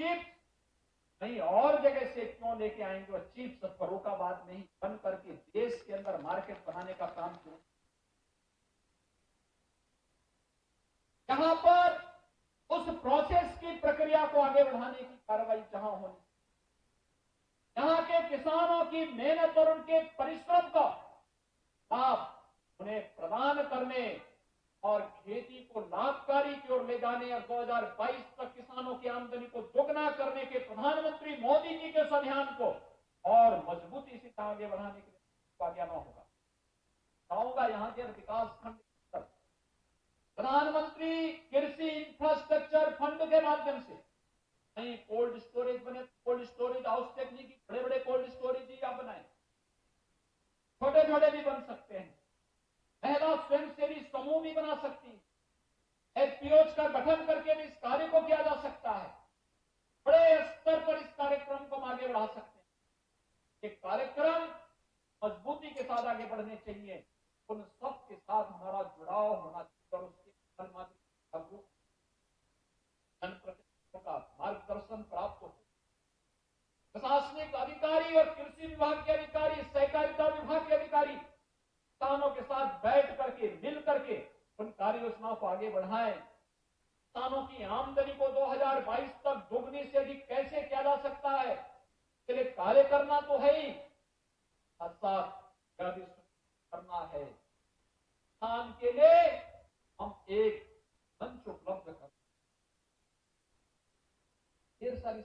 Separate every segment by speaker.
Speaker 1: Chips कहीं और जगह से क्यों लेके आएंगे और चिप्स फर्रुखाबाद में ही बन करके देश के अंदर मार्केट बनाने का काम क्यों? यहां पर उस प्रोसेस की प्रक्रिया को आगे बढ़ाने की कार्रवाई जहां होनी, यहां के किसानों की मेहनत और उनके परिश्रम का लाभ उन्हें प्रदान करने और खेती को लाभकारी की ओर ले जाने और 2022 तक किसानों की आमदनी को दोगुना करने के प्रधानमंत्री मोदी जी के इस अभियान को और मजबूती से आगे बढ़ाने के लिए आगे आना होगा। चाहूंगा यहां के विकास खंड प्रधानमंत्री कृषि इंफ्रास्ट्रक्चर फंड के माध्यम से कहीं कोल्ड स्टोरेज बने, कोल्ड स्टोरेज हाउस टेक्निक, बड़े बड़े कोल्ड स्टोरेज ही आप बनाए, छोटे छोटे भी बन सकते हैं, महिला स्वयंसेवी समूह भी बना सकती है, एफपीओज का गठन करके भी इस कार्य को किया जा सकता है, बड़े स्तर पर इस कार्यक्रम को आगे बढ़ा सकते हैं। ये कार्यक्रम मजबूती के साथ आगे बढ़ने चाहिए, उन सब के साथ हमारा जुड़ाव होना चाहिए और उसके जनप्रतिनिधियों का मार्गदर्शन प्राप्त हो। प्रशासनिक अधिकारी और कृषि विभाग के अधिकारी, सहकारिता विभाग के अधिकारी किसानों के साथ बैठ करके मिल करके उन कार्य योजनाओं को आगे बढ़ाएं। किसानों की आमदनी को 2022 तक दोगुनी से अधिक कैसे किया जा सकता है, इसके लिए कार्य करना तो है ही, साथ साथ करना है। किसान के लिए हम एक मंच उपलब्ध कर ढेर सारी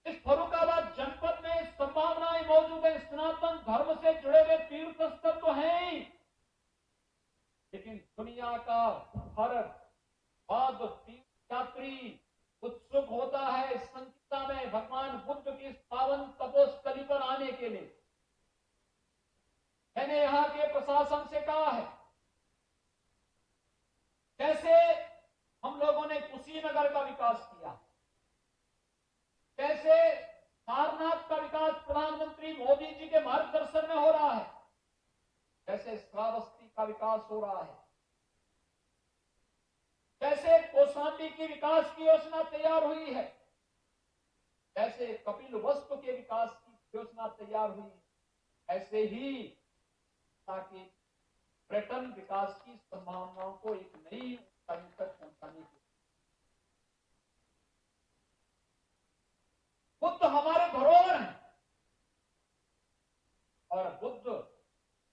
Speaker 1: इस फर्रुखाबाद जनपद में संभावनाएं मौजूद है। सनातन धर्म से जुड़े हुए तीर्थ स्थल तो हैं ही, लेकिन दुनिया का हर बौद्ध तीर्थ यात्री उत्सुक होता है संचिता में भगवान बुद्ध की पावन तपोस्थली पर आने के लिए। मैंने यहां के प्रशासन से कहा है, कैसे हम लोगों ने कुशीनगर का विकास किया, कैसे सारनाथ का विकास प्रधानमंत्री मोदी जी के मार्गदर्शन में हो रहा है, कैसे श्रावस्ती का विकास हो रहा है, कैसे कौशाम्बी की विकास की योजना तैयार हुई है, कैसे कपिलवस्तु के विकास की योजना तैयार हुई है, ऐसे ही ताकि पर्यटन विकास की संभावनाओं को एक नई ऊंचाई तक पहुंचाने की। बुद्ध हमारे धरोहर हैं और बुद्ध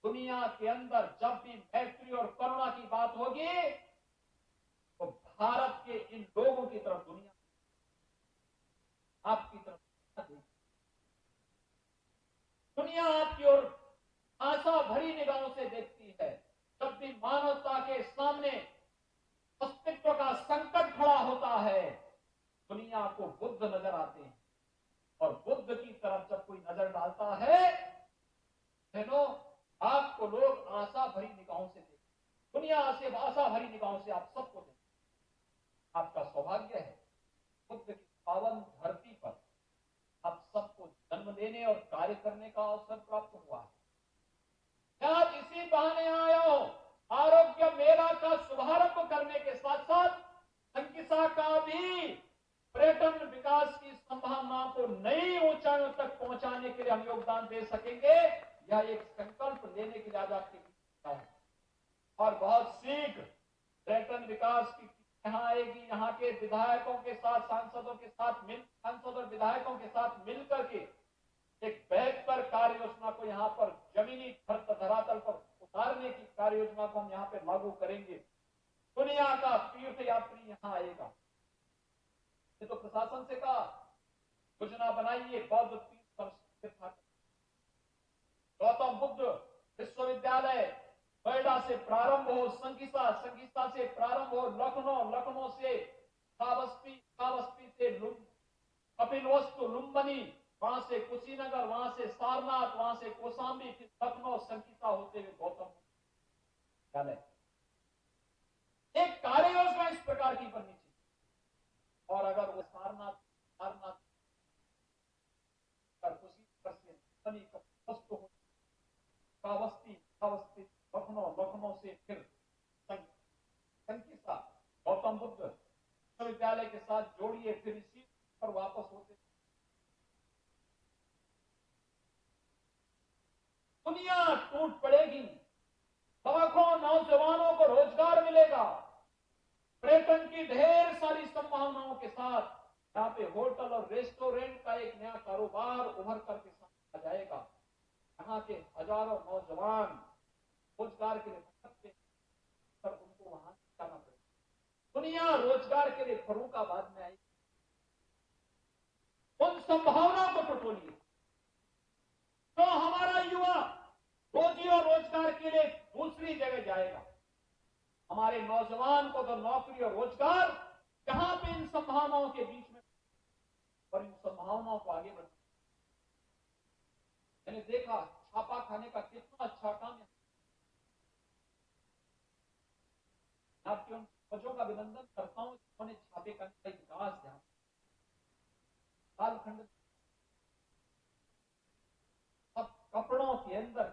Speaker 1: दुनिया के अंदर जब भी मैत्री और करुणा की बात होगी तो भारत के इन लोगों की तरफ दुनिया आपकी तरफ दुनिया आपकी ओर आशा भरी निगाहों से देखती है। जब भी मानवता के सामने अस्तित्व का संकट खड़ा होता है, दुनिया को बुद्ध नजर आते हैं और बुद्ध की तरफ जब कोई नजर डालता है, बहनों, आपको लोग आशा भरी निगाहों से देखते, दुनिया से आशा भरी निगाहों से आप सबको देखते। आपका सौभाग्य है बुद्ध की पावन धरती पर आप सबको जन्म लेने और कार्य करने का अवसर प्राप्त हुआ है। आज इसी बहाने आया हो, आरोग्य मेला का शुभारंभ करने के साथ साथ संकिसा का भी पर्यटन विकास की संभावनाओं को नई ऊंचाइयों तक पहुंचाने के लिए हम योगदान दे सकेंगे। यह एक संकल्प लेने के लिए आज आपके बीच है और बहुत शीघ्र पर्यटन विकास की यहाँ आएगी। यहाँ के विधायकों के साथ, सांसदों के साथ सांसद और विधायकों के साथ मिलकर के एक बेहतर कार्य योजना को यहाँ पर जमीनी धरातल पर उतारने की कार्य योजना को हम यहाँ पे लागू करेंगे। दुनिया का तीर्थ यात्री यहाँ आएगा। ये तो प्रशासन से कहा योजना बनाइए बौद्ध तीर्थ गौतम बुद्ध विश्वविद्यालय नोएडा से प्रारंभ हो, संगीता से प्रारंभ हो, लखनऊ से श्रावस्ती से कपिलवस्तु, लुम्बिनी, वहां से कुशीनगर, वहां से सारनाथ, वहां से कौशाम्बी, फिर लखनऊ, संगीता होते हुए गौतम विश्वविद्यालय। एक कार्य योजना इस प्रकार की बननी चाहिए और अगर वो सारनाथ कुशीनगर से कपिलवस्तु हो, श्रावस्ती लखनऊ से फिर संगीता, गौतम बुद्ध विश्वविद्यालय विश्वविद्यालय के साथ जोड़िए, फिर इसी पर वापस होते। दुनिया टूट पड़ेगी, लाखों नौजवानों को रोजगार मिलेगा, पर्यटन की ढेर सारी संभावनाओं के साथ यहाँ पे होटल और रेस्टोरेंट का एक नया कारोबार उभर करके सामने आ जाएगा। यहाँ के हजारों नौजवान रोजगार के लिए भटकते, पर उनको वहां जाना पड़ेगा। दुनिया रोजगार के लिए फर्रुखाबाद में आई। उन संभावनाओं को टटोलिए। तो हमारा युवा रोजी और रोजगार के लिए दूसरी जगह जाएगा। हमारे नौजवान को तो नौकरी और रोजगार जहां पे इन संभावनाओं के बीच में, और इन संभावनाओं को आगे बढ़ना। मैंने देखा छापा खाने का कितना अच्छा काम है। आपके उन बच्चों का अभिनंदन करता हूं जिन्होंने छापे खाने का विकास ध्यान। कालखंड अब कपड़ों के अंदर